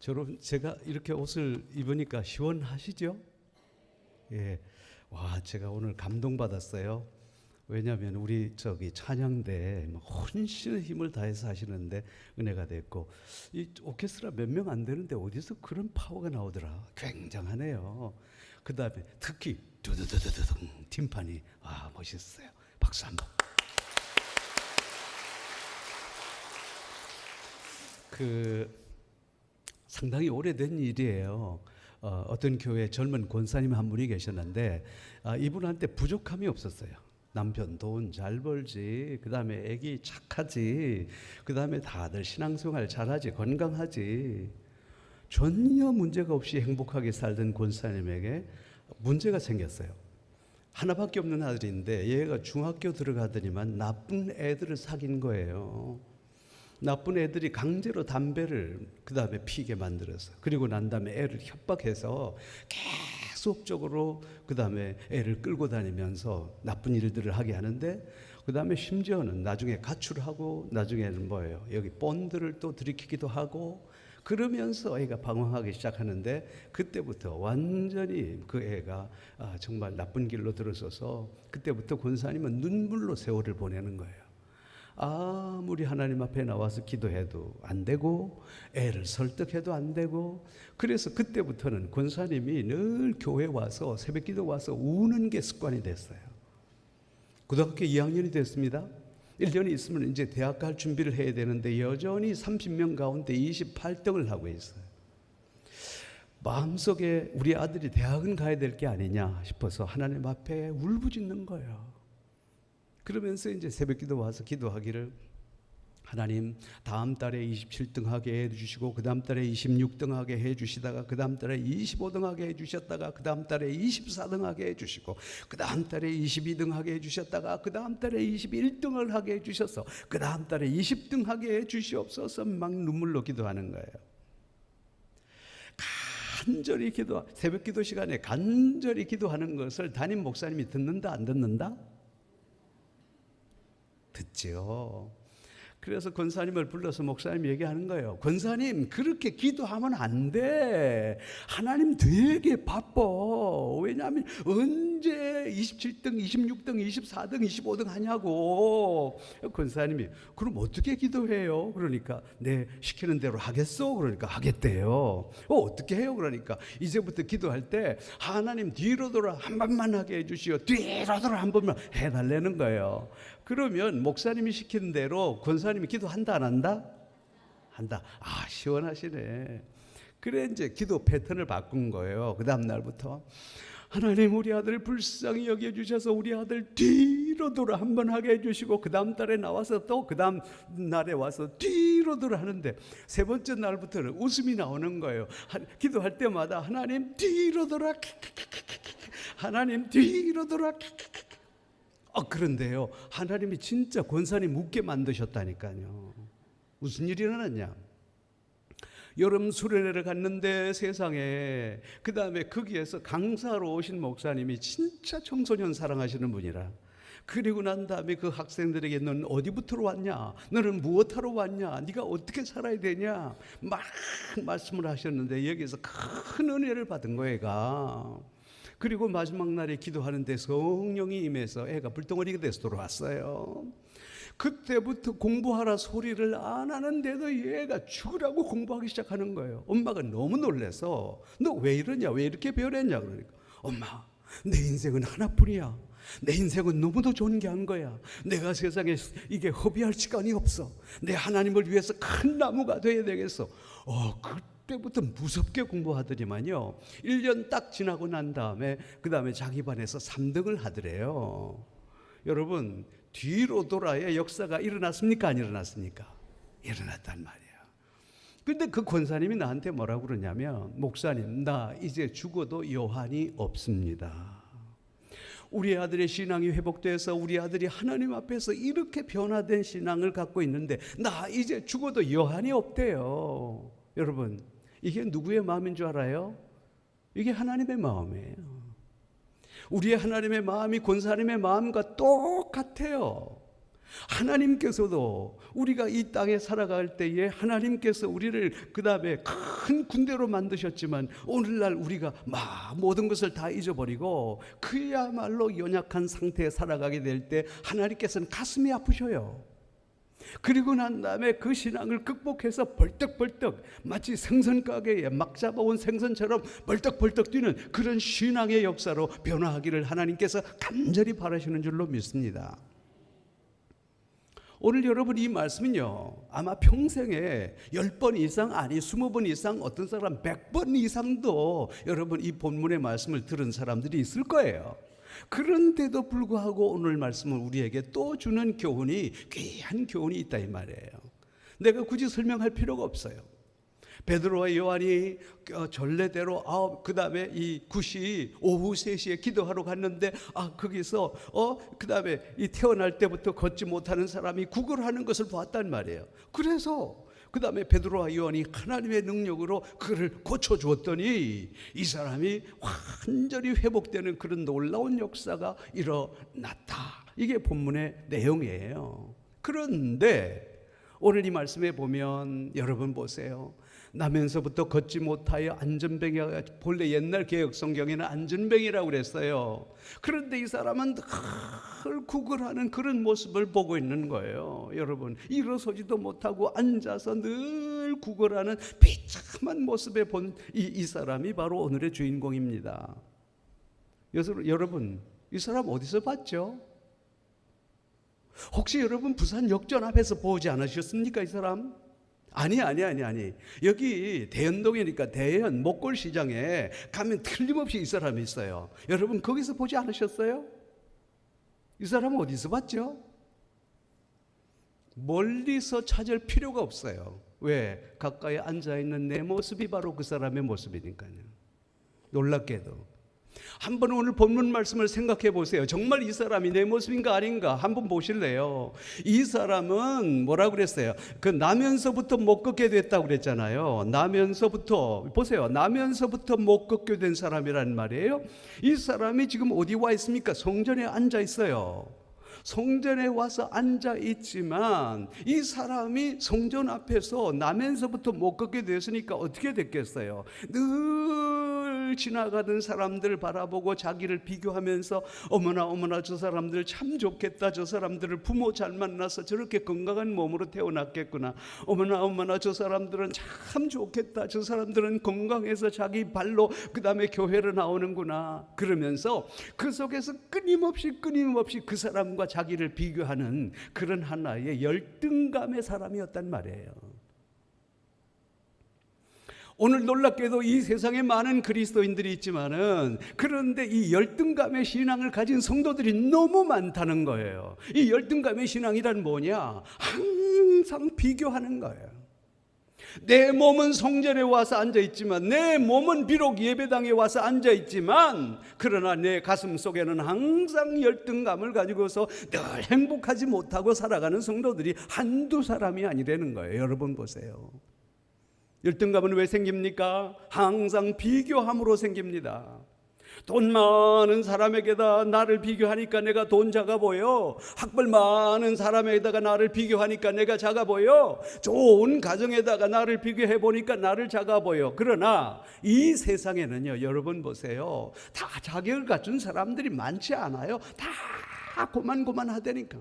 여러분, 제가 이렇게 옷을 입으니까 시원하시죠? 예. 와, 제가 오늘 감동받았어요. 왜냐하면 우리 찬양대 혼신의 힘을 다해서 하시는데 은혜가 됐고, 이 오케스트라 몇 명 안 되는데 어디서 그런 파워가 나오더라. 굉장하네요. 그 다음에 특히 두두두두둥 팀판이 멋있어요. 박수 한번. 상당히 오래된 일이에요. 어떤 교회 젊은 권사님 한 분이 계셨는데 이분한테 부족함이 없었어요. 남편 돈 잘 벌지, 그 다음에 애기 착하지, 그 다음에 다들 신앙생활 잘하지, 건강하지, 전혀 문제가 없이 행복하게 살던 권사님에게 문제가 생겼어요. 하나밖에 없는 아들인데 얘가 중학교 들어가더니만 나쁜 애들을 사귄 거예요. 나쁜 애들이 강제로 담배를 그 다음에 피게 만들어서, 그리고 난 다음에 애를 협박해서 계속적으로 그 다음에 애를 끌고 다니면서 나쁜 일들을 하게 하는데, 그 다음에 심지어는 나중에 가출하고, 나중에는 뭐예요? 여기 본드를 또 들이키기도 하고, 그러면서 애가 방황하기 시작하는데, 그때부터 완전히 그 애가 정말 나쁜 길로 들어서서, 그때부터 권사님은 눈물로 세월을 보내는 거예요. 아무리 하나님 앞에 나와서 기도해도 안 되고, 애를 설득해도 안 되고, 그래서 그때부터는 권사님이 늘 교회 와서 새벽기도 와서 우는 게 습관이 됐어요. 고등학교 2학년이 됐습니다. 1년이 있으면 이제 대학 갈 준비를 해야 되는데 여전히 30명 가운데 28등을 하고 있어요. 마음속에 우리 아들이 대학은 가야 될 게 아니냐 싶어서 하나님 앞에 울부짖는 거예요. 그러면서 이제 새벽기도 와서 기도하기를, 하나님 다음 달에 27등 하게 해주시고, 그 다음 달에 26등 하게 해주시다가, 그 다음 달에 25등 하게 해주셨다가, 그 다음 달에 24등 하게 해주시고, 그 다음 달에 22등 하게 해주셨다가, 그 다음 달에 21등을 하게 해주셔서, 그 다음 달에 20등 하게 해주시옵소서. 막 눈물로 기도하는 거예요. 간절히 새벽 기도 시간에 간절히 기도하는 것을 담임 목사님이 듣는다 안 듣는다? 듣죠. 그래서 권사님을 불러서 목사님이 얘기하는 거예요. 권사님, 그렇게 기도하면 안 돼. 하나님 되게 바빠. 왜냐하면 언제 27등, 26등, 24등, 25등 하냐고. 권사님이 그럼 어떻게 기도해요? 그러니까 네, 시키는 대로 하겠어? 그러니까 하겠대요. 어떻게 해요? 그러니까 이제부터 기도할 때 하나님 뒤로 돌아 한 번만 하게 해주시오. 뒤로 돌아 한 번만 해달라는 거예요. 그러면 목사님이 시키는 대로 권사님이 기도한다 안 한다? 한다. 시원하시네. 그래 이제 기도 패턴을 바꾼 거예요. 그 다음 날부터 하나님 우리 아들 불쌍히 여겨주셔서 우리 아들 뒤로 돌아 한번 하게 해주시고, 그 다음 달에 나와서 또 그 다음 날에 와서 뒤로 돌아 하는데, 세 번째 날부터는 웃음이 나오는 거예요. 기도할 때마다 하나님 뒤로 돌아, 하나님 뒤로 돌아. 그런데요, 하나님이 진짜 권사님 웃게 만드셨다니까요. 무슨 일이 일어났냐? 여름 수련회를 갔는데 세상에, 그 다음에 거기에서 강사로 오신 목사님이 진짜 청소년 사랑하시는 분이라, 그리고 난 다음에 그 학생들에게 너는 어디부터 왔냐? 너는 무엇하러 왔냐? 네가 어떻게 살아야 되냐? 막 말씀을 하셨는데 여기서 큰 은혜를 받은 거예요, 애가. 그리고 마지막 날에 기도하는데 성령이 임해서 애가 불덩어리가 돼서 돌아왔어요. 그때부터 공부하라 소리를 안 하는데도 얘가 죽으라고 공부하기 시작하는 거예요. 엄마가 너무 놀라서 너 왜 이러냐? 왜 이렇게 배우랬냐? 그러니까 엄마, 내 인생은 하나뿐이야. 내 인생은 너무도 존귀한 거야. 내가 세상에 이게 허비할 시간이 없어. 내 하나님을 위해서 큰 나무가 돼야 되겠어. 그때부터 무섭게 공부하더니만요, 1년 딱 지나고 난 다음에 그 다음에 자기 반에서 3등을 하더래요. 여러분, 뒤로 돌아야 역사가 일어났습니까? 안 일어났습니까? 일어났단 말이에요. 근데 그 권사님이 나한테 뭐라고 그러냐면, 목사님, 나 이제 죽어도 여한이 없습니다. 우리 아들의 신앙이 회복돼서 우리 아들이 하나님 앞에서 이렇게 변화된 신앙을 갖고 있는데 나 이제 죽어도 여한이 없대요. 여러분, 이게 누구의 마음인 줄 알아요? 이게 하나님의 마음이에요. 우리의 하나님의 마음이 권사님의 마음과 똑같아요. 하나님께서도 우리가 이 땅에 살아갈 때에 하나님께서 우리를 그 다음에 큰 군대로 만드셨지만 오늘날 우리가 모든 것을 다 잊어버리고 그야말로 연약한 상태에 살아가게 될 때 하나님께서는 가슴이 아프셔요. 그리고 난 다음에 그 신앙을 극복해서 벌떡벌떡 마치 생선 가게에 막 잡아온 생선처럼 벌떡벌떡 뛰는 그런 신앙의 역사로 변화하기를 하나님께서 간절히 바라시는 줄로 믿습니다. 오늘 여러분 이 말씀은요, 아마 평생에 10번 이상, 아니 20번 이상, 어떤 사람 100번 이상도 여러분 이 본문의 말씀을 들은 사람들이 있을 거예요. 그런데도 불구하고 오늘 말씀은 우리에게 또 주는 교훈이, 귀한 교훈이 있다 이 말이에요. 내가 굳이 설명할 필요가 없어요. 베드로와 요한이 전례대로 그 다음에 이 굿이 오후 3시에 기도하러 갔는데 거기서 그 다음에 이 태어날 때부터 걷지 못하는 사람이 구걸하는 것을 보았단 말이에요. 그래서 그 다음에 베드로와 요한이 하나님의 능력으로 그를 고쳐주었더니 이 사람이 완전히 회복되는 그런 놀라운 역사가 일어났다. 이게 본문의 내용이에요. 그런데 오늘 이 말씀에 보면 여러분 보세요. 나면서부터 걷지 못하여 안전뱅이가, 본래 옛날 개혁 성경에는 안전뱅이라고 그랬어요. 그런데 이 사람은 늘 구걸하는 그런 모습을 보고 있는 거예요. 여러분, 일어서지도 못하고 앉아서 늘 구걸하는 비참한 모습에 본 이 사람이 바로 오늘의 주인공입니다. 여러분, 이 사람 어디서 봤죠? 혹시 여러분 부산 역전 앞에서 보지 않으셨습니까? 이 사람? 아니. 여기 대연동이니까 대연 목골시장에 가면 틀림없이 이 사람이 있어요. 여러분 거기서 보지 않으셨어요? 이 사람은 어디서 봤죠? 멀리서 찾을 필요가 없어요. 왜? 가까이 앉아있는 내 모습이 바로 그 사람의 모습이니까요. 놀랍게도 한번 오늘 본문 말씀을 생각해 보세요. 정말 이 사람이 내 모습인가 아닌가 한번 보실래요? 이 사람은 뭐라고 그랬어요? 그 나면서부터 못 걷게 됐다고 그랬잖아요. 나면서부터 보세요. 나면서부터 못 걷게 된 사람이란 말이에요. 이 사람이 지금 어디 와 있습니까? 성전에 앉아 있어요. 성전에 와서 앉아 있지만 이 사람이 성전 앞에서 나면서부터 못 걷게 됐으니까 어떻게 됐겠어요? 늘 지나가던 사람들 바라보고 자기를 비교하면서 어머나 저 사람들 참 좋겠다. 저 사람들을 부모 잘 만나서 저렇게 건강한 몸으로 태어났겠구나. 어머나 저 사람들은 참 좋겠다. 저 사람들은 건강해서 자기 발로 그 다음에 교회를 나오는구나. 그러면서 그 속에서 끊임없이 그 사람과 자기를 비교하는 그런 하나의 열등감의 사람이었단 말이에요. 오늘 놀랍게도 이 세상에 많은 그리스도인들이 있지만은 그런데 이 열등감의 신앙을 가진 성도들이 너무 많다는 거예요. 이 열등감의 신앙이란 뭐냐? 항상 비교하는 거예요. 내 몸은 성전에 와서 앉아있지만, 내 몸은 비록 예배당에 와서 앉아있지만, 그러나 내 가슴 속에는 항상 열등감을 가지고서 늘 행복하지 못하고 살아가는 성도들이 한두 사람이 아니라는 거예요. 여러분 보세요. 열등감은 왜 생깁니까? 항상 비교함으로 생깁니다. 돈 많은 사람에게다 나를 비교하니까 내가 돈 작아 보여. 학벌 많은 사람에다가 나를 비교하니까 내가 작아 보여. 좋은 가정에다가 나를 비교해 보니까 나를 작아 보여. 그러나 이 세상에는요, 여러분 보세요, 다 자격을 갖춘 사람들이 많지 않아요. 다 고만고만하다니까.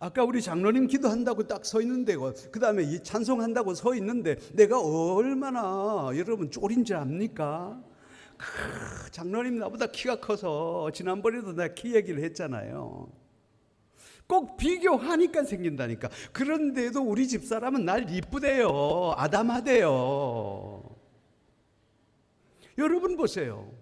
아까 우리 장로님 기도한다고 딱 서 있는데, 그 다음에 이 찬송한다고 서 있는데 내가 얼마나 여러분 쫄인지 압니까? 장로님 나보다 키가 커서 지난번에도 내가 키 얘기를 했잖아요. 꼭 비교하니까 생긴다니까. 그런데도 우리 집사람은 날 이쁘대요. 아담하대요. 여러분 보세요.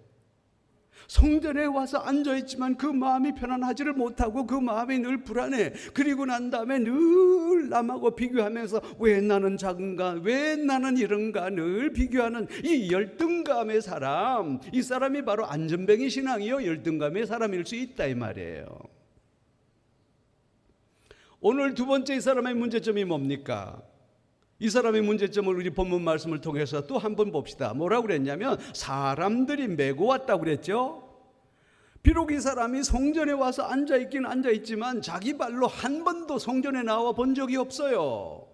성전에 와서 앉아있지만 그 마음이 편안하지를 못하고 그 마음이 늘 불안해. 그리고 난 다음에 늘 남하고 비교하면서 왜 나는 작은가, 왜 나는 이런가 늘 비교하는 이 열등감의 사람, 이 사람이 바로 안전뱅이 신앙이요, 열등감의 사람일 수 있다 이 말이에요. 오늘 두 번째 이 사람의 문제점이 뭡니까? 이 사람의 문제점을 우리 본문 말씀을 통해서 또 한 번 봅시다. 뭐라고 그랬냐면 사람들이 메고 왔다고 그랬죠. 비록 이 사람이 성전에 와서 앉아있긴 앉아있지만 자기 발로 한 번도 성전에 나와 본 적이 없어요.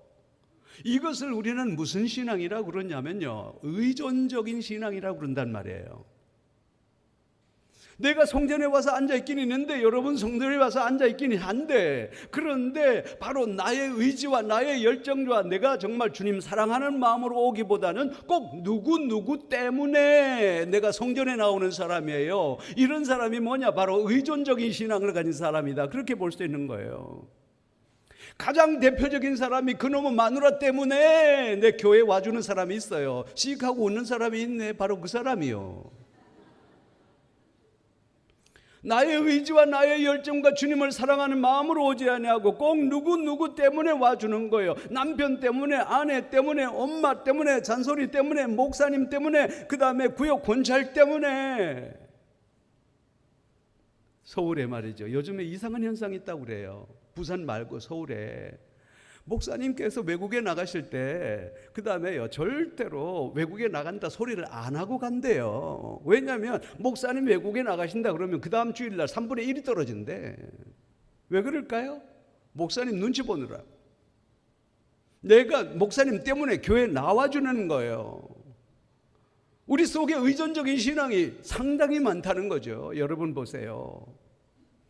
이것을 우리는 무슨 신앙이라고 그러냐면요, 의존적인 신앙이라고 그런단 말이에요. 내가 성전에 와서 앉아있긴 있는데, 여러분 성전에 와서 앉아있긴 한데, 그런데 바로 나의 의지와 나의 열정과 내가 정말 주님 사랑하는 마음으로 오기보다는 꼭 누구 때문에 내가 성전에 나오는 사람이에요. 이런 사람이 뭐냐? 바로 의존적인 신앙을 가진 사람이다. 그렇게 볼 수 있는 거예요. 가장 대표적인 사람이 그놈의 마누라 때문에 내 교회에 와주는 사람이 있어요. 씩하고 웃는 사람이 있네. 바로 그 사람이요. 나의 의지와 나의 열정과 주님을 사랑하는 마음으로 오지 아니하고 꼭 누구 때문에 와주는 거예요. 남편 때문에, 아내 때문에, 엄마 때문에, 잔소리 때문에, 목사님 때문에, 그 다음에 구역 권찰 때문에. 서울에 말이죠, 요즘에 이상한 현상이 있다고 그래요. 부산 말고 서울에 목사님께서 외국에 나가실 때 그 다음에요, 절대로 외국에 나간다 소리를 안 하고 간대요. 왜냐하면 목사님 외국에 나가신다 그러면 그 다음 주일날 3분의 1이 떨어진대. 왜 그럴까요? 목사님 눈치 보느라. 내가 목사님 때문에 교회에 나와주는 거예요. 우리 속에 의존적인 신앙이 상당히 많다는 거죠. 여러분 보세요.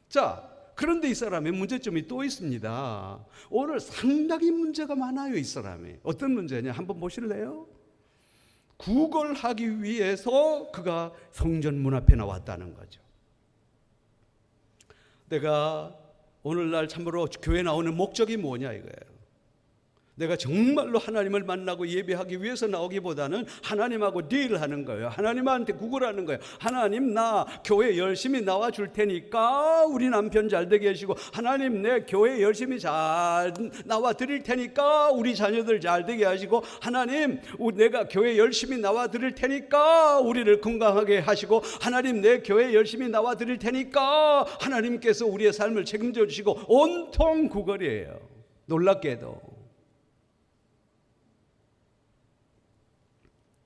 자, 그런데 이 사람의 문제점이 또 있습니다. 오늘 상당히 문제가 많아요, 이 사람이. 어떤 문제냐? 한번 보실래요? 구걸하기 위해서 그가 성전 문 앞에 나왔다는 거죠. 내가 오늘날 참으로 교회 나오는 목적이 뭐냐 이거예요. 내가 정말로 하나님을 만나고 예배하기 위해서 나오기보다는 하나님하고 딜하는 거예요. 하나님한테 구걸하는 거예요. 하나님, 나 교회 열심히 나와줄 테니까 우리 남편 잘 되게 하시고, 하나님 내 교회 열심히 잘 나와드릴 테니까 우리 자녀들 잘 되게 하시고, 하나님 내가 교회 열심히 나와드릴 테니까 우리를 건강하게 하시고, 하나님 내 교회 열심히 나와드릴 테니까 하나님께서 우리의 삶을 책임져 주시고, 온통 구걸이에요. 놀랍게도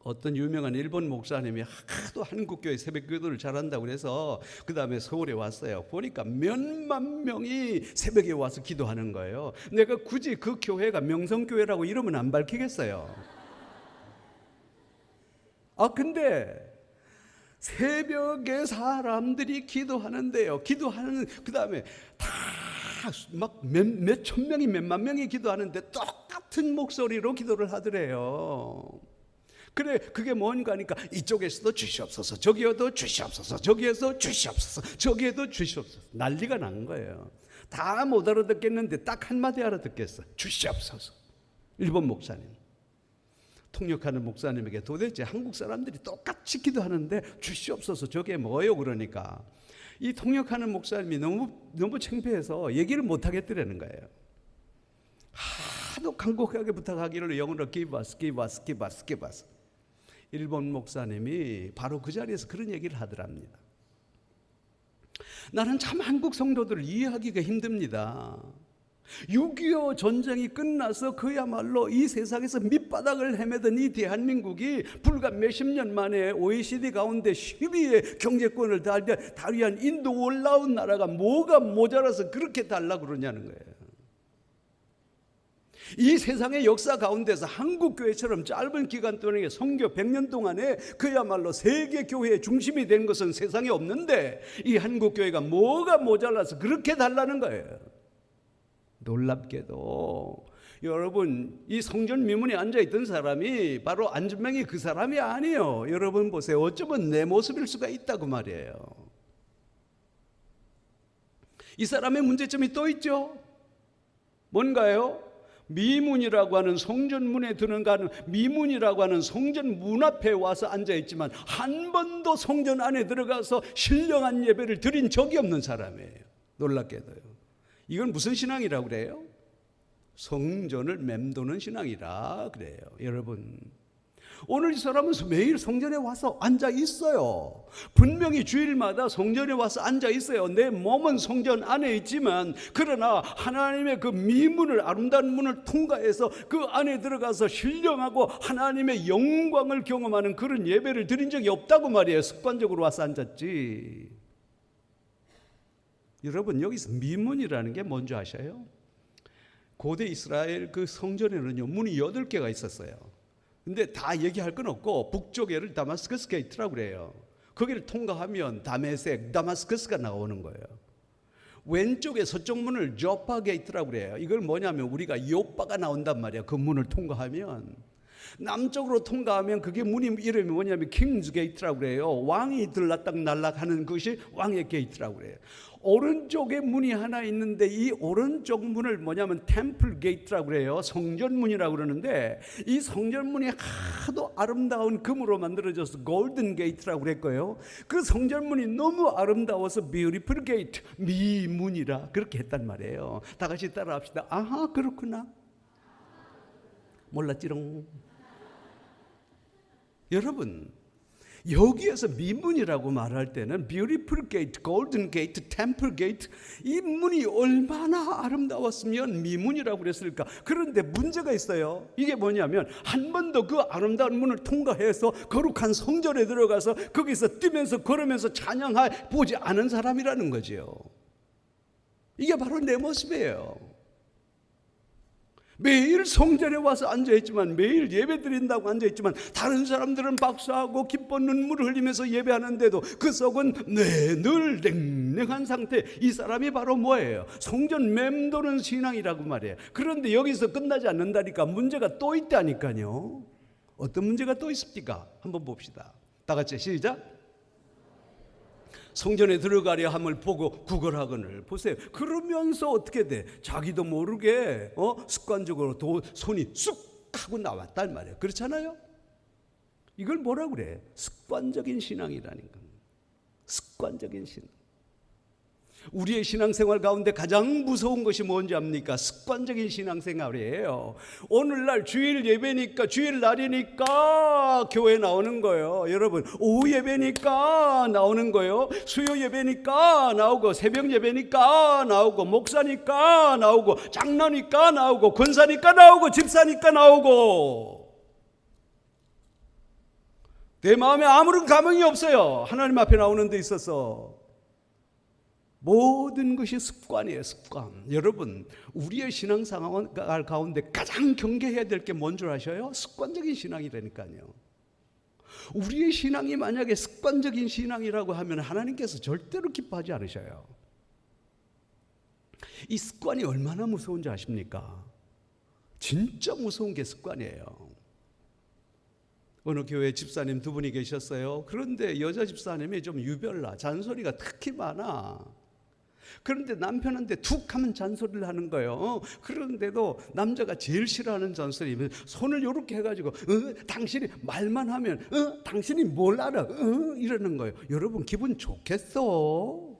어떤 유명한 일본 목사님이 하도 한국교회 새벽기도를 잘한다고 해서 그 다음에 서울에 왔어요. 보니까 몇만 명이 새벽에 와서 기도하는 거예요. 내가 굳이 그 교회가 명성교회라고 이름은 안 밝히겠어요. 근데 새벽에 사람들이 기도하는데요, 기도하는 그 다음에 다 막 몇천 명이 몇만 명이 기도하는데 똑같은 목소리로 기도를 하더래요. 그래, 그게 뭔가 하니까 이쪽에서도 주시옵소서, 저기에도 주시옵소서, 저기에서 주시옵소서, 저기에도 주시옵소서. 난리가 난 거예요. 다 못 알아듣겠는데 딱 한마디 알아듣겠어. 주시옵소서. 일본 목사님, 통역하는 목사님에게 도대체 한국 사람들이 똑같이 기도하는데 주시옵소서 저게 뭐예요? 그러니까 이 통역하는 목사님이 너무 창피해서 얘기를 못 하겠더라는 거예요. 하도 간곡하게 부탁하기를 영어로 give us, give us, give us, give us. 일본 목사님이 바로 그 자리에서 그런 얘기를 하더랍니다. 나는 참 한국 성도들을 이해하기가 힘듭니다. 6.25 전쟁이 끝나서 그야말로 이 세상에서 밑바닥을 헤매던 이 대한민국이 불과 몇십 년 만에 OECD 가운데 10위의 경제권을 달리한 인도 올라온 나라가 뭐가 모자라서 그렇게 달라고 그러냐는 거예요. 이 세상의 역사 가운데서 한국교회처럼 짧은 기간 동안에 선교 100년 동안에 그야말로 세계교회의 중심이 된 것은 세상에 없는데 이 한국교회가 뭐가 모자라서 그렇게 달라는 거예요. 놀랍게도 여러분, 이 성전 미문에 앉아있던 사람이 바로 안진명이 그 사람이 아니에요. 여러분 보세요. 어쩌면 내 모습일 수가 있다고 말이에요. 이 사람의 문제점이 또 있죠. 뭔가요? 미문이라고 하는 성전 문에 들어가는 미문이라고 하는 성전 문 앞에 와서 앉아있지만 한 번도 성전 안에 들어가서 신령한 예배를 드린 적이 없는 사람이에요. 놀랍게도요. 이건 무슨 신앙이라고 그래요? 성전을 맴도는 신앙이라 그래요. 여러분, 오늘 이 사람은 매일 성전에 와서 앉아 있어요. 분명히 주일마다 성전에 와서 앉아 있어요. 내 몸은 성전 안에 있지만 그러나 하나님의 그 미문을, 아름다운 문을 통과해서 그 안에 들어가서 신령하고 하나님의 영광을 경험하는 그런 예배를 드린 적이 없다고 말이에요. 습관적으로 와서 앉았지. 여러분 여기서 미문이라는 게 뭔지 아셔요? 고대 이스라엘 그 성전에는요 문이 8개가 있었어요. 근데 다 얘기할 건 없고 북쪽에를 다마스커스 게이트라고 그래요. 거기를 통과하면 다메섹, 다마스커스가 나오는 거예요. 왼쪽에 서쪽 문을 조파 게이트라고 그래요. 이걸 뭐냐면 우리가 요빠가 나온단 말이에요. 그 문을 통과하면. 남쪽으로 통과하면 그게 문이 이름이 뭐냐면 킹즈 게이트라고 그래요. 왕이 들락딱 날락하는 것이 왕의 게이트라고 그래요. 오른쪽에 문이 하나 있는데 이 오른쪽 문을 뭐냐면 템플 게이트라고 그래요. 성전문이라고 그러는데 이 성전문이 하도 아름다운 금으로 만들어져서 골든 게이트라고 그랬고요. 그 성전문이 너무 아름다워서 뷰티풀 게이트, 미문이라 그렇게 했단 말이에요. 다 같이 따라합시다. 아하, 그렇구나. 몰랐지롱. 여러분 여기에서 미문이라고 말할 때는 beautiful gate, golden gate, temple gate 이 문이 얼마나 아름다웠으면 미문이라고 그랬을까. 그런데 문제가 있어요. 이게 뭐냐면 한 번도 그 아름다운 문을 통과해서 거룩한 성전에 들어가서 거기서 뛰면서 걸으면서 찬양해 보지 않은 사람이라는 거죠. 이게 바로 내 모습이에요. 매일 성전에 와서 앉아있지만, 매일 예배 드린다고 앉아있지만 다른 사람들은 박수하고 기뻐 눈물을 흘리면서 예배하는데도 그 속은 늘 냉랭한 상태. 이 사람이 바로 뭐예요? 성전 맴도는 신앙이라고 말이에요. 그런데 여기서 끝나지 않는다니까. 문제가 또 있다니까요. 어떤 문제가 또 있습니까? 한번 봅시다. 다 같이 시작. 성전에 들어가려 함을 보고 구걸하거늘. 보세요. 그러면서 어떻게 돼? 자기도 모르게 습관적으로 손이 쑥 하고 나왔단 말이에요. 그렇잖아요? 이걸 뭐라고 그래? 습관적인 신앙이라는 겁니다. 습관적인 신앙. 우리의 신앙생활 가운데 가장 무서운 것이 뭔지 압니까? 습관적인 신앙생활이에요. 오늘날 주일 예배니까, 주일 날이니까 교회 나오는 거예요. 여러분, 오후 예배니까 나오는 거예요. 수요 예배니까 나오고, 새벽 예배니까 나오고, 목사니까 나오고, 장로니까 나오고, 권사니까 나오고, 집사니까 나오고. 내 마음에 아무런 감흥이 없어요. 하나님 앞에 나오는 데 있어서. 모든 것이 습관이에요. 습관. 여러분, 우리의 신앙생활 가운데 가장 경계해야 될 게 뭔 줄 아셔요? 습관적인 신앙이라니까요. 우리의 신앙이 만약에 습관적인 신앙이라고 하면 하나님께서 절대로 기뻐하지 않으셔요. 이 습관이 얼마나 무서운지 아십니까? 진짜 무서운 게 습관이에요. 어느 교회 집사님 2분이 계셨어요. 그런데 여자 집사님이 좀 유별나, 잔소리가 특히 많아. 그런데 남편한테 툭 하면 잔소리를 하는 거예요. 그런데도 남자가 제일 싫어하는 잔소리면 손을 이렇게 해가지고 당신이 말만 하면 당신이 뭘 알아? 이러는 거예요. 여러분 기분 좋겠어?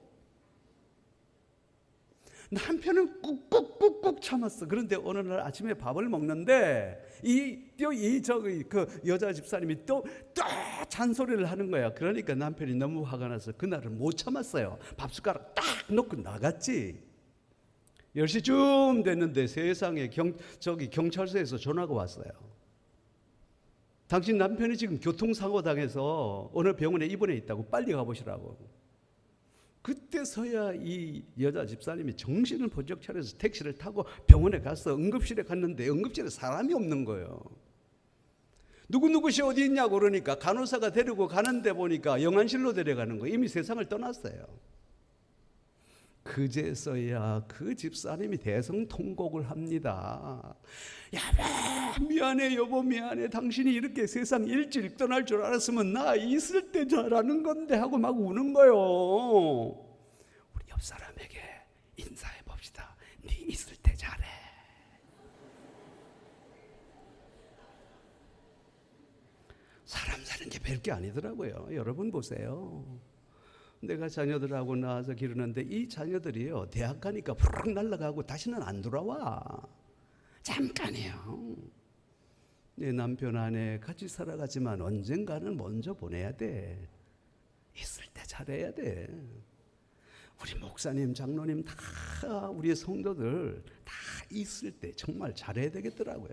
남편은 꾹꾹꾹꾹 참았어. 그런데 어느 날 아침에 밥을 먹는데 그 여자 집사님이 또 잔소리를 하는 거야. 그러니까 남편이 너무 화가 나서 그날은 못 참았어요. 밥숟가락 딱 놓고 나갔지. 10시쯤 됐는데 세상에 경찰서에서 전화가 왔어요. 당신 남편이 지금 교통사고 당해서 어느 병원에 입원해 있다고, 빨리 가보시라고. 그때서야 이 여자 집사님이 정신을 번쩍 차려서 택시를 타고 병원에 가서 응급실에 갔는데 응급실에 사람이 없는 거예요. 누구누구시 어디 있냐고 그러니까 간호사가 데리고 가는데 보니까 영안실로 데려가는 거예요. 이미 세상을 떠났어요. 그제서야 그 집사님이 대성통곡을 합니다. 여보 미안해, 여보 미안해. 당신이 이렇게 세상 일찍 떠날 줄 알았으면 나 있을 때 잘하는 건데 하고 막 우는 거예요. 우리 옆 사람에게 인사해 봅시다. 네 있을 때 잘해. 사람 사는 게 별게 아니더라고요. 여러분 보세요. 내가 자녀들하고 나와서 기르는데 이 자녀들이요, 대학 가니까 푸르륵 날아가고 다시는 안 돌아와. 잠깐이에요. 내 남편 아내 같이 살아가지만 언젠가는 먼저 보내야 돼. 있을 때 잘해야 돼. 우리 목사님, 장로님 다 우리 성도들 다 있을 때 정말 잘해야 되겠더라고요.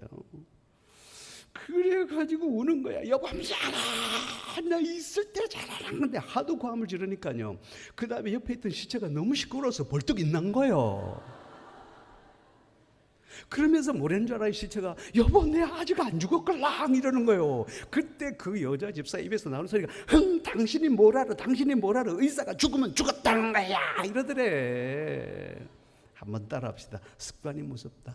그래가지고 그래가지고 우는 거야. 여보 미안해, 나 있을 때 잘하는데 하도 고함을 지르니까요. 그 다음에 옆에 있던 시체가 너무 시끄러워서 벌떡 일어난 거예요. 그러면서 뭐라는 줄 알아요? 시체가 여보 내 아직 안 죽었걸랑 이러는 거예요. 그때 그 여자 집사 입에서 나오는 소리가 당신이 뭘 알아, 당신이 뭘 알아, 의사가 죽으면 죽었다는 거야 이러더래. 한번 따라합시다. 습관이 무섭다.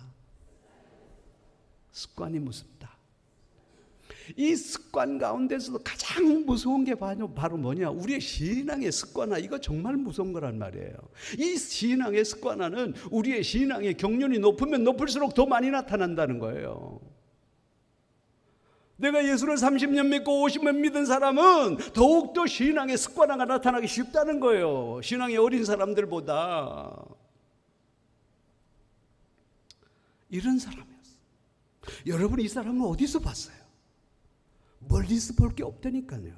습관이 무섭다. 이 습관 가운데서도 가장 무서운 게 바로 뭐냐? 우리의 신앙의 습관화. 이거 정말 무서운 거란 말이에요. 이 신앙의 습관화는 우리의 신앙의 경륜이 높으면 높을수록 더 많이 나타난다는 거예요. 내가 예수를 30년 믿고 50년 믿은 사람은 더욱더 신앙의 습관화가 나타나기 쉽다는 거예요. 신앙의 어린 사람들보다. 이런 사람이었어요. 여러분 이 사람은 어디서 봤어요? 멀리서 볼 게 없다니까요.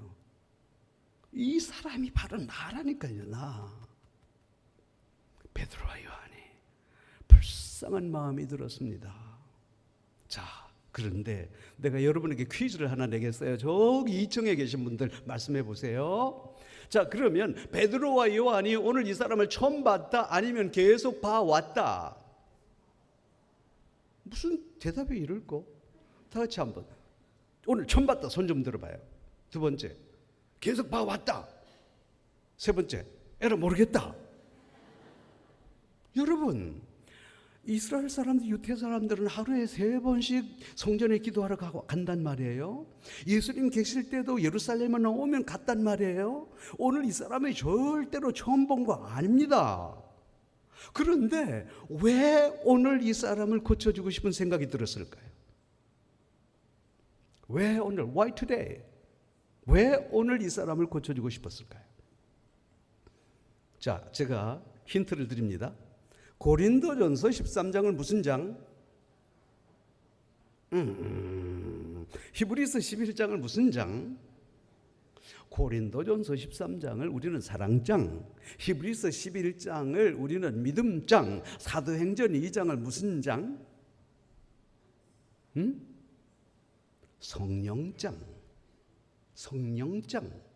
이 사람이 바로 나라니까요. 나. 베드로와 요한이 불쌍한 마음이 들었습니다. 자, 그런데 내가 여러분에게 퀴즈를 하나 내겠어요. 저기 2층에 계신 분들 말씀해 보세요. 자, 그러면 베드로와 요한이 오늘 이 사람을 처음 봤다 아니면 계속 봐왔다? 무슨 대답이 이럴까? 다 같이 한번. 오늘 처음 봤다 손 좀 들어봐요. 두 번째, 계속 봐왔다. 세 번째, 에라 모르겠다. 여러분, 이스라엘 사람들, 유대 사람들은 하루에 3번씩 성전에 기도하러 간단 말이에요. 예수님 계실 때도 예루살렘에 오면 갔단 말이에요. 오늘 이 사람이 절대로 처음 본 거 아닙니다. 그런데 왜 오늘 이 사람을 고쳐주고 싶은 생각이 들었을까요? 왜 오늘? Why today? 왜 오늘 이 사람을 고쳐주고 싶었을까요? 자, 제가 힌트를 드립니다. 고린도전서 13장은 무슨 장? 히브리서 11장을 무슨 장? 고린도전서 13장을 우리는 사랑장, 히브리서 11장을 우리는 믿음장, 사도행전 2장을 무슨 장? 성령장. 성령장.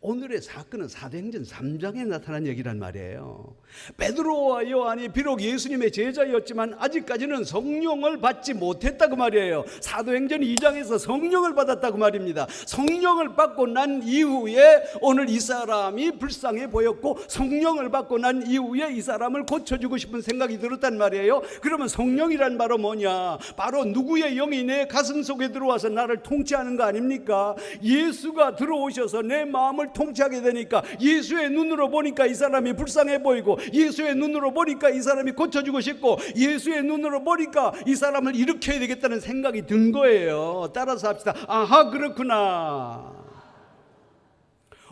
오늘의 사건은 사도행전 3장에 나타난 얘기란 말이에요. 베드로와 요한이 비록 예수님의 제자였지만 아직까지는 성령을 받지 못했다고 말이에요. 사도행전 2장에서 성령을 받았다고 말입니다. 성령을 받고 난 이후에 오늘 이 사람이 불쌍해 보였고, 성령을 받고 난 이후에 이 사람을 고쳐주고 싶은 생각이 들었단 말이에요. 그러면 성령이란 바로 뭐냐? 바로 누구의 영이 내 가슴 속에 들어와서 나를 통치하는 거 아닙니까? 예수가 들어오셔서 내 마음을 통치하게 되니까 예수의 눈으로 보니까 이 사람이 불쌍해 보이고, 예수의 눈으로 보니까 이 사람이 고쳐주고 싶고, 예수의 눈으로 보니까 이 사람을 일으켜야 되겠다는 생각이 든 거예요. 따라서 합시다. 아하, 그렇구나.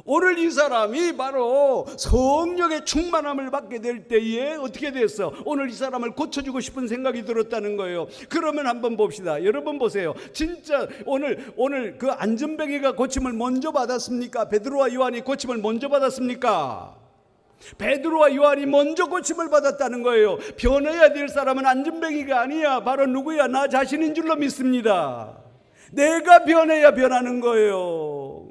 오늘 이 사람이 바로 성령의 충만함을 받게 될 때에 어떻게 됐어? 오늘 이 사람을 고쳐주고 싶은 생각이 들었다는 거예요. 그러면 한번 봅시다. 여러분 보세요. 진짜 오늘 그 안전뱅이가 고침을 먼저 받았습니까? 베드로와 요한이 고침을 먼저 받았습니까? 베드로와 요한이 먼저 고침을 받았다는 거예요. 변해야 될 사람은 안전뱅이가 아니야. 바로 누구야? 나 자신인 줄로 믿습니다. 내가 변해야 변하는 거예요.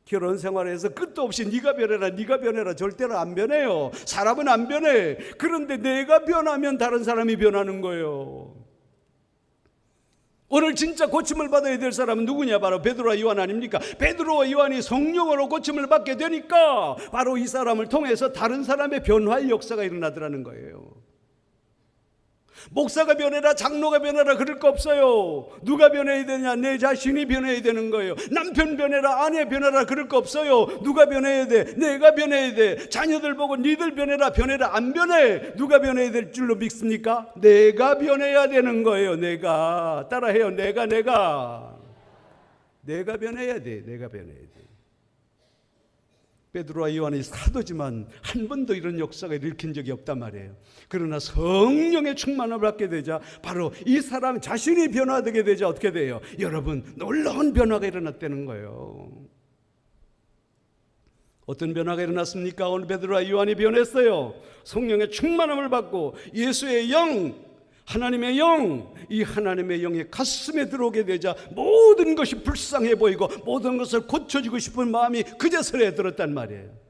결혼 생활에서 끝도 없이 네가 변해라 절대로 안 변해요. 사람은 안 변해. 그런데 내가 변하면 다른 사람이 변하는 거예요. 오늘 진짜 고침을 받아야 될 사람은 누구냐? 바로 베드로와 요한 아닙니까? 베드로와 요한이 성령으로 고침을 받게 되니까 바로 이 사람을 통해서 다른 사람의 변화의 역사가 일어나더라는 거예요. 목사가 변해라, 장로가 변해라 그럴 거 없어요. 누가 변해야 되냐? 내 자신이 변해야 되는 거예요. 남편 변해라, 아내 변해라 그럴 거 없어요. 누가 변해야 돼? 내가 변해야 돼. 자녀들 보고 니들 변해라, 안 변해. 누가 변해야 될 줄로 믿습니까? 내가 변해야 되는 거예요. 내가. 따라해요. 내가 변해야 돼. 내가 변해야 돼. 베드로와 요한이 사도지만 한 번도 이런 역사가 일으킨 적이 없단 말이에요. 그러나 성령의 충만함을 받게 되자 바로 이 사람 자신이 변화되게 되자 어떻게 돼요? 여러분, 놀라운 변화가 일어났다는 거예요. 어떤 변화가 일어났습니까? 오늘 베드로와 요한이 변했어요. 성령의 충만함을 받고 예수의 영, 하나님의 영, 이 하나님의 영이 가슴에 들어오게 되자 모든 것이 불쌍해 보이고 모든 것을 고쳐주고 싶은 마음이 그제서야 들었단 말이에요.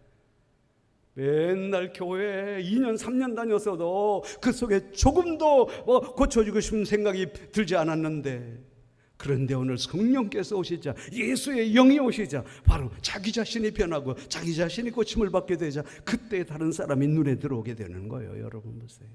맨날 교회에 2년 3년 다녔어도 그 속에 조금도 고쳐주고 싶은 생각이 들지 않았는데, 그런데 오늘 성령께서 오시자, 예수의 영이 오시자 바로 자기 자신이 변하고 자기 자신이 고침을 받게 되자 그때 다른 사람이 눈에 들어오게 되는 거예요. 여러분 보세요.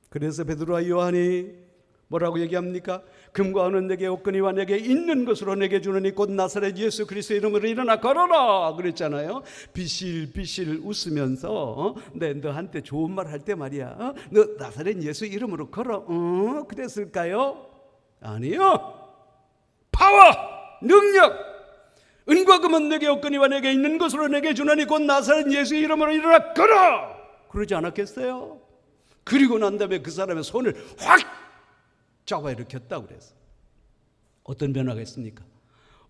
그래서 베드로와 요한이 뭐라고 얘기합니까? 금과 은은 내게 없거니와 내게 있는 것으로 내게 주느니 곧 나사렛 예수 그리스도의 이름으로 일어나 걸어라 그랬잖아요. 비실비실 웃으면서 너한테 좋은 말 할 때 말이야, 너 나사렛 예수 이름으로 걸어. 그랬을까요? 아니요. 파워, 능력, 은과 금은 내게 없거니와 내게 있는 것으로 내게 주느니 곧 나사렛 예수 이름으로 일어나 걸어. 그러지 않았겠어요? 그리고 난 다음에 그 사람의 손을 확 잡아 일으켰다고 그랬어. 어떤 변화가 있습니까?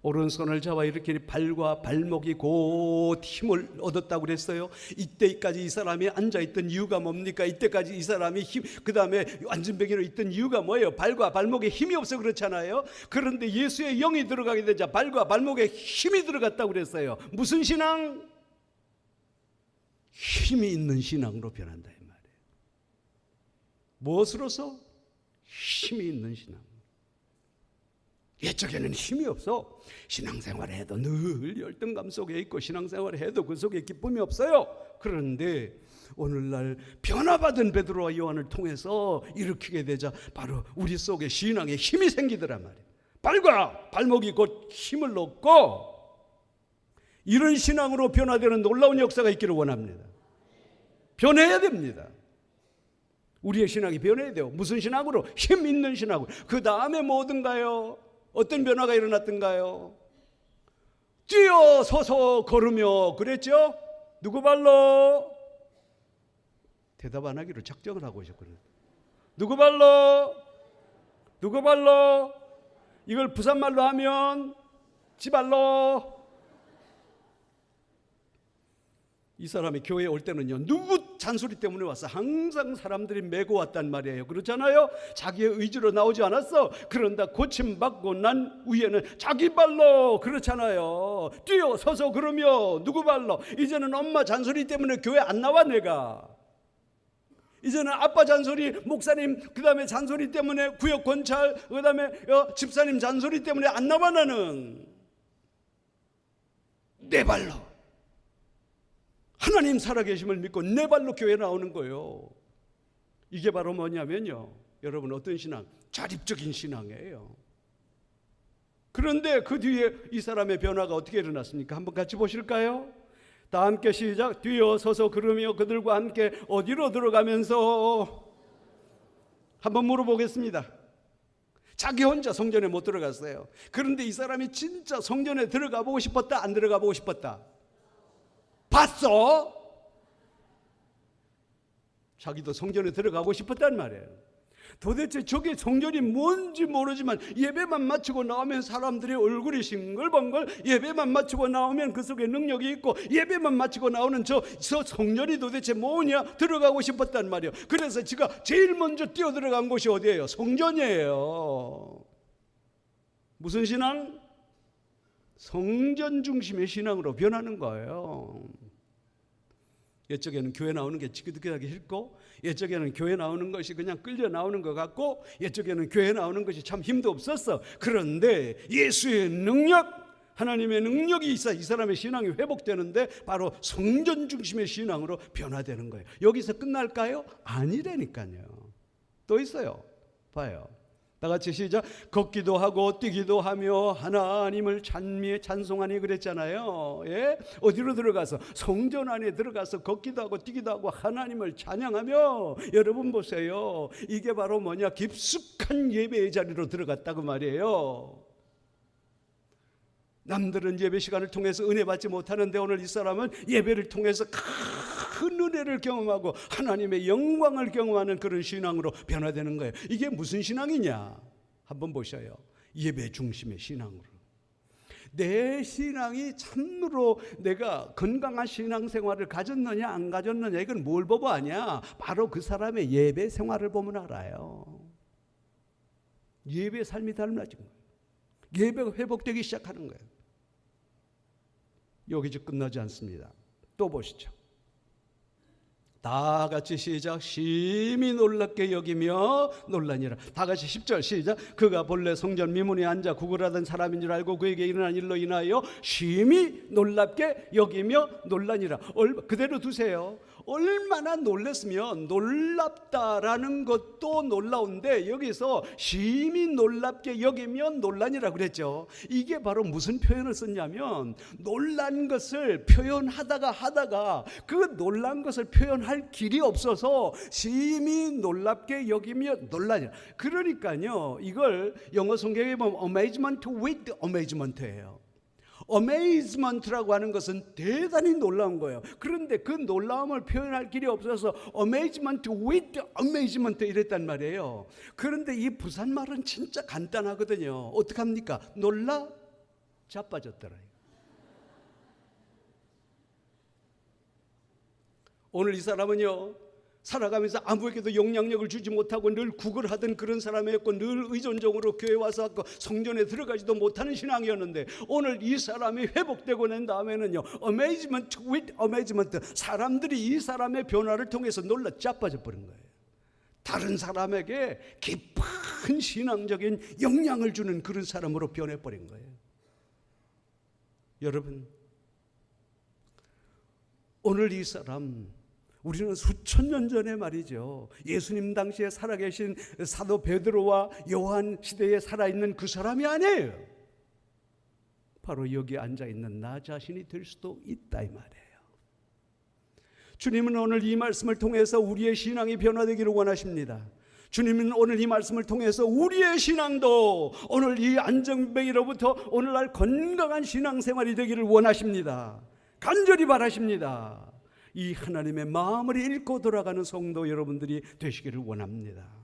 오른손을 잡아 일으키니 발과 발목이 곧 힘을 얻었다고 그랬어요. 이때까지 이 사람이 앉아있던 이유가 뭡니까? 이때까지 이 사람이 그 다음에 앉은뱅이로 있던 이유가 뭐예요? 발과 발목에 힘이 없어 그렇잖아요. 그런데 예수의 영이 들어가게 되자 발과 발목에 힘이 들어갔다고 그랬어요. 무슨 신앙? 힘이 있는 신앙으로 변한다 이 말이에요. 무엇으로서? 힘이 있는 신앙. 옛적에는 힘이 없어. 신앙생활을 해도 늘 열등감 속에 있고 신앙생활을 해도 그 속에 기쁨이 없어요. 그런데 오늘날 변화받은 베드로와 요한을 통해서 일으키게 되자 바로 우리 속에 신앙에 힘이 생기더란 말이에요. 발과 발목이 곧 힘을 얻고 이런 신앙으로 변화되는 놀라운 역사가 있기를 원합니다. 변해야 됩니다. 우리의 신앙이 변해야 돼요. 무슨 신앙으로? 힘 있는 신앙으로. 그 다음에 뭐든가요? 어떤 변화가 일어났던가요? 뛰어 서서 걸으며 그랬죠? 누구 발로? 대답 안 하기로 작정을 하고 오셨거든요. 누구 발로? 누구 발로? 이걸 부산말로 하면 지 발로. 이 사람이 교회에 올 때는요, 누구 잔소리 때문에 왔어? 항상 사람들이 메고 왔단 말이에요. 그렇잖아요? 자기의 의지로 나오지 않았어. 그런다 고침받고 난 후에는 자기 발로, 그렇잖아요. 뛰어 서서 그러며 누구 발로? 이제는 엄마 잔소리 때문에 교회 안 나와 내가. 이제는 아빠 잔소리, 목사님 그 다음에 잔소리 때문에, 구역 권찰 그 다음에 집사님 잔소리 때문에 안 나와. 나는 내 발로 하나님 살아계심을 믿고 내 발로 교회 나오는 거예요. 이게 바로 뭐냐면요, 여러분 어떤 신앙? 자립적인 신앙이에요. 그런데 그 뒤에 이 사람의 변화가 어떻게 일어났습니까? 한번 같이 보실까요? 다 함께 시작. 뛰어 서서 걸으며 그들과 함께 어디로 들어가면서, 한번 물어보겠습니다. 자기 혼자 성전에 못 들어갔어요. 그런데 이 사람이 진짜 성전에 들어가 보고 싶었다, 안 들어가 보고 싶었다? 봤어? 자기도 성전에 들어가고 싶었단 말이에요. 도대체 저게 성전이 뭔지 모르지만 예배만 마치고 나오면 사람들의 얼굴이 싱글벙글, 예배만 마치고 나오면 그 속에 능력이 있고, 예배만 마치고 나오는 저 성전이 도대체 뭐냐? 들어가고 싶었단 말이에요. 그래서 지가 제일 먼저 뛰어 들어간 곳이 어디예요? 성전이에요. 무슨 신앙? 성전 중심의 신앙으로 변하는 거예요. 옛적에는 교회 나오는 게 지긋지긋하게 싫고, 옛적에는 교회 나오는 것이 그냥 끌려 나오는 것 같고, 옛적에는 교회 나오는 것이 참 힘도 없었어. 그런데 예수의 능력, 하나님의 능력이 있어 이 사람의 신앙이 회복되는데 바로 성전 중심의 신앙으로 변화되는 거예요. 여기서 끝날까요? 아니라니까요. 또 있어요. 봐요. 다 같이 시작. 걷기도 하고 뛰기도 하며 하나님을 찬송하니 그랬잖아요. 예? 어디로 들어가서? 성전 안에 들어가서 걷기도 하고 뛰기도 하고 하나님을 찬양하며. 여러분 보세요. 이게 바로 뭐냐? 깊숙한 예배의 자리로 들어갔다고 말이에요. 남들은 예배 시간을 통해서 은혜 받지 못하는데 오늘 이 사람은 예배를 통해서 큰 은혜를 경험하고 하나님의 영광을 경험하는 그런 신앙으로 변화되는 거예요. 이게 무슨 신앙이냐? 한번 보셔요. 예배 중심의 신앙으로. 내 신앙이 참으로 내가 건강한 신앙생활을 가졌느냐 안 가졌느냐 이건 뭘 보고 아냐? 바로 그 사람의 예배 생활을 보면 알아요. 예배 삶이 달라진 거예요. 예배가 회복되기 시작하는 거예요. 여기서 끝나지 않습니다. 또 보시죠. 다 같이 시작. 심히 놀랍게 여기며 놀라니라. 다 같이 10절 시작. 그가 본래 성전 미문에 앉아 구걸하던 사람인 줄 알고 그에게 일어난 일로 인하여 심히 놀랍게 여기며 놀라니라. 그대로 두세요. 얼마나 놀랐으면 놀랍다라는 것도 놀라운데 여기서 심히 놀랍게 여기면 놀라니라 그랬죠. 이게 바로 무슨 표현을 썼냐면 놀란 것을 표현하다가 그 놀란 것을 표현할 길이 없어서 심히 놀랍게 여기며 놀라니라. 그러니까요, 이걸 영어 성경에 보면 amazement with amazement예요. amazement라고 하는 것은 대단히 놀라운 거예요. 그런데 그 놀라움을 표현할 길이 없어서 amazement with amazement 이랬단 말이에요. 그런데 이 부산말은 진짜 간단하거든요. 어떡합니까? 놀라 자빠졌더라. 오늘 이 사람은요, 살아가면서 아무에게도 영향력을 주지 못하고 늘 구걸하던 그런 사람이었고 늘 의존적으로 교회 와서 성전에 들어가지도 못하는 신앙이었는데 오늘 이 사람이 회복되고 난 다음에는요, amazement with amazement, 사람들이 이 사람의 변화를 통해서 놀라 자빠져 버린 거예요. 다른 사람에게 깊은 신앙적인 영향을 주는 그런 사람으로 변해버린 거예요. 여러분, 오늘 이 사람, 우리는 수천 년 전에 말이죠, 예수님 당시에 살아계신 사도 베드로와 요한 시대에 살아있는 그 사람이 아니에요. 바로 여기 앉아있는 나 자신이 될 수도 있다 이 말이에요. 주님은 오늘 이 말씀을 통해서 우리의 신앙이 변화되기를 원하십니다. 주님은 오늘 이 말씀을 통해서 우리의 신앙도 오늘 이 안정병으로부터 오늘날 건강한 신앙생활이 되기를 원하십니다. 간절히 바라십니다. 이 하나님의 마음을 읽고 돌아가는 성도 여러분들이 되시기를 원합니다.